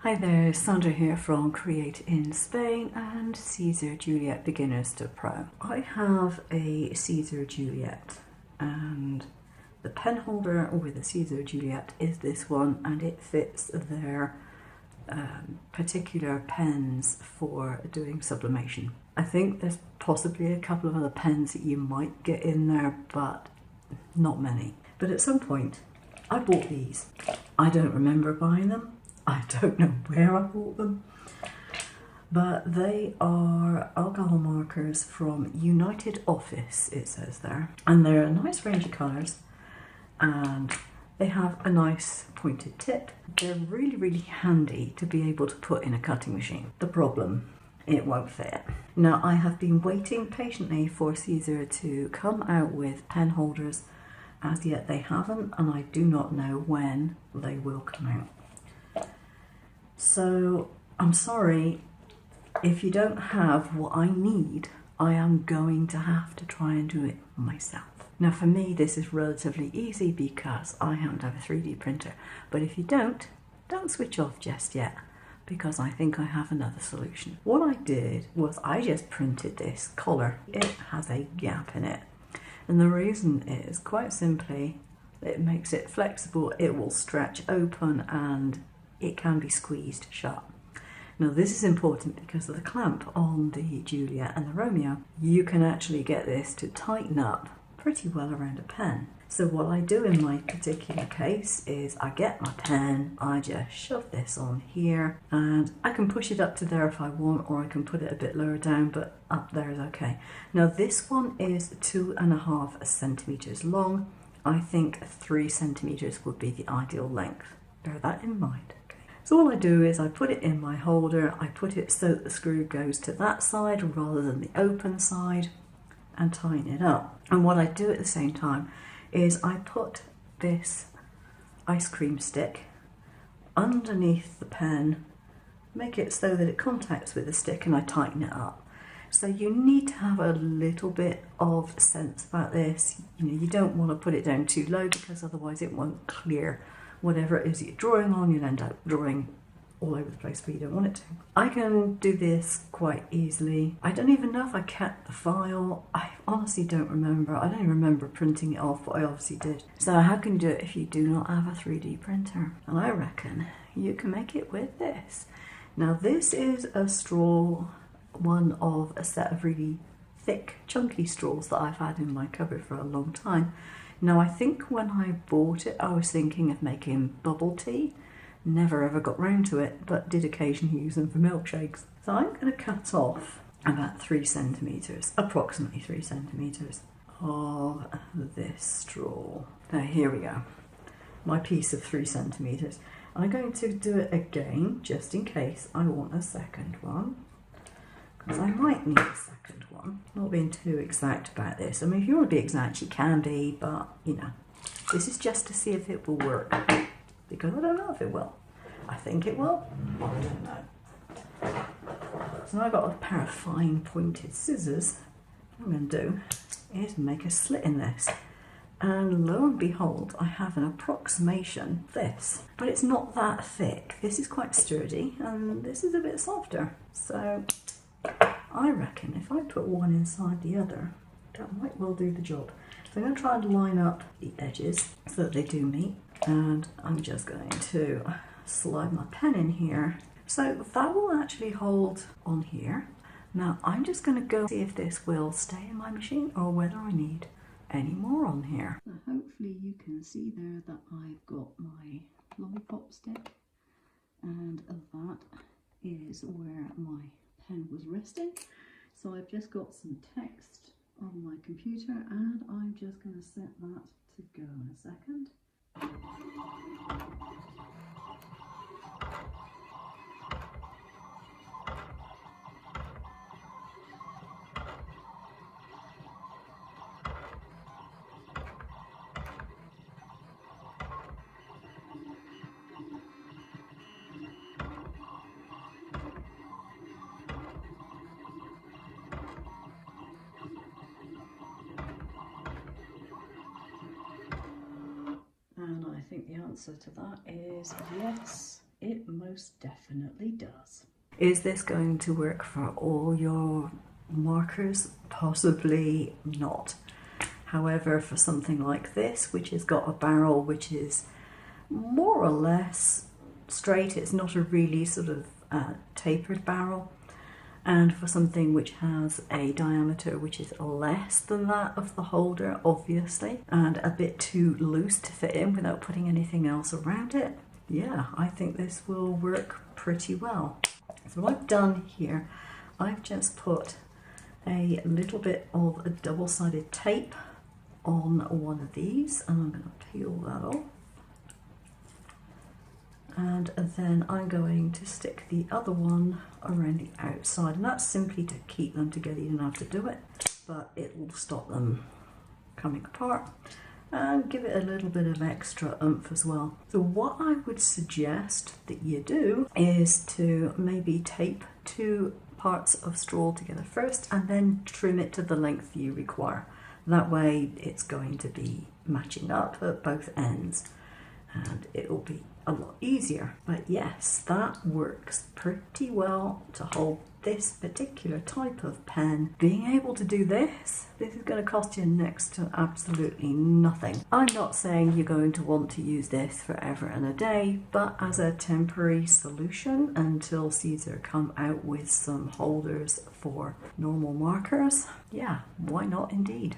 Hi there, Sandra here from Create in Spain and Siser Juliet Beginners to Pro. I have a Siser Juliet and the pen holder with the Siser Juliet is this one, and it fits their particular pens for doing sublimation. I think there's possibly a couple of other pens that you might get in there, but not many. But at some point I bought these. I don't remember buying them. I don't know where I bought them, but they are alcohol markers from United Office, it says there, and they're a nice range of colours and they have a nice pointed tip. They're really handy to be able to put in a cutting machine. The problem, it won't fit. Now, I have been waiting patiently for Siser to come out with pen holders. As yet they haven't, and I do not know when they will come out. So I'm sorry, if you don't have what I need, I am going to have to try and do it myself. Now for me this is relatively easy because I happen to have a 3D printer, but if you don't switch off just yet, because I think I have another solution. What I did was I just printed this collar. It has a gap in it, and the reason is quite simply it makes it flexible. It will stretch open and it can be squeezed shut. Now this is important because of the clamp on the Juliet and the Romeo. You can actually get this to tighten up pretty well around a pen. So what I do in my particular case is I get my pen, I just shove this on here, and I can push it up to there if I want, or I can put it a bit lower down, but up there is okay. Now this one is 2.5 centimeters long. I think 3 centimeters would be the ideal length. Bear that in mind. So all I do is I put it in my holder, I put it so that the screw goes to that side rather than the open side, and tighten it up. And what I do at the same time is I put this ice cream stick underneath the pen, make it so that it contacts with the stick, and I tighten it up. So you need to have a little bit of sense about this. You don't want to put it down too low because otherwise it won't clear. Whatever it is you're drawing on, you'll end up drawing all over the place where you don't want it to. I can do this quite easily. I don't even know if I kept the file. I honestly don't remember. I don't even remember printing it off, but I obviously did. So how can you do it if you do not have a 3D printer? And I reckon you can make it with this. Now this is a straw, one of a set of really thick, chunky straws that I've had in my cupboard for a long time. Now I think when I bought it I was thinking of making bubble tea. Never ever got round to it, but did occasionally use them for milkshakes. So I'm going to cut off about 3 centimeters, approximately 3 centimeters of this straw. Now here we go, my piece of 3 centimeters. I'm going to do it again just in case I want a second one, because I might need a second one. Not being too exact about this. I mean, if you want to be exact you can be, but you know, this is just to see if it will work, because I don't know if it will. I think it will, I don't know. So now I've got a pair of fine pointed scissors. What I'm going to do is make a slit in this, and lo and behold I have an approximation of this, but it's not that thick. This is quite sturdy and this is a bit softer, so I reckon if I put one inside the other that might well do the job. So I'm going to try and line up the edges so that they do meet, and I'm just going to slide my pen in here. So that will actually hold on here. Now I'm just going to go see if this will stay in my machine or whether I need any more on here. So hopefully you can see there that I've got my lollipop stick, and that is where my pen was resting. So I've just got some text on my computer and I'm just going to set that to go in a second. And I think the answer to that is yes. It most definitely does. Is this going to work for all your markers? Possibly not. However, for something like this, which has got a barrel which is more or less straight, it's not a really sort of tapered barrel, and for something which has a diameter which is less than that of the holder, obviously, and a bit too loose to fit in without putting anything else around it, yeah, I think this will work pretty well. So what I've done here, I've just put a little bit of a double-sided tape on one of these, and I'm going to peel that off. And then I'm going to stick the other one around the outside, and that's simply to keep them together. You don't have to do it, but it will stop them coming apart and give it a little bit of extra oomph as well. So what I would suggest that you do is to maybe tape 2 parts of straw together first and then trim it to the length you require. That way it's going to be matching up at both ends and it will be a lot easier. But yes, that works pretty well to hold this particular type of pen. Being able to do this is going to cost you next to absolutely nothing. I'm not saying you're going to want to use this forever and a day, but as a temporary solution until Siser come out with some holders for normal markers, yeah, why not indeed?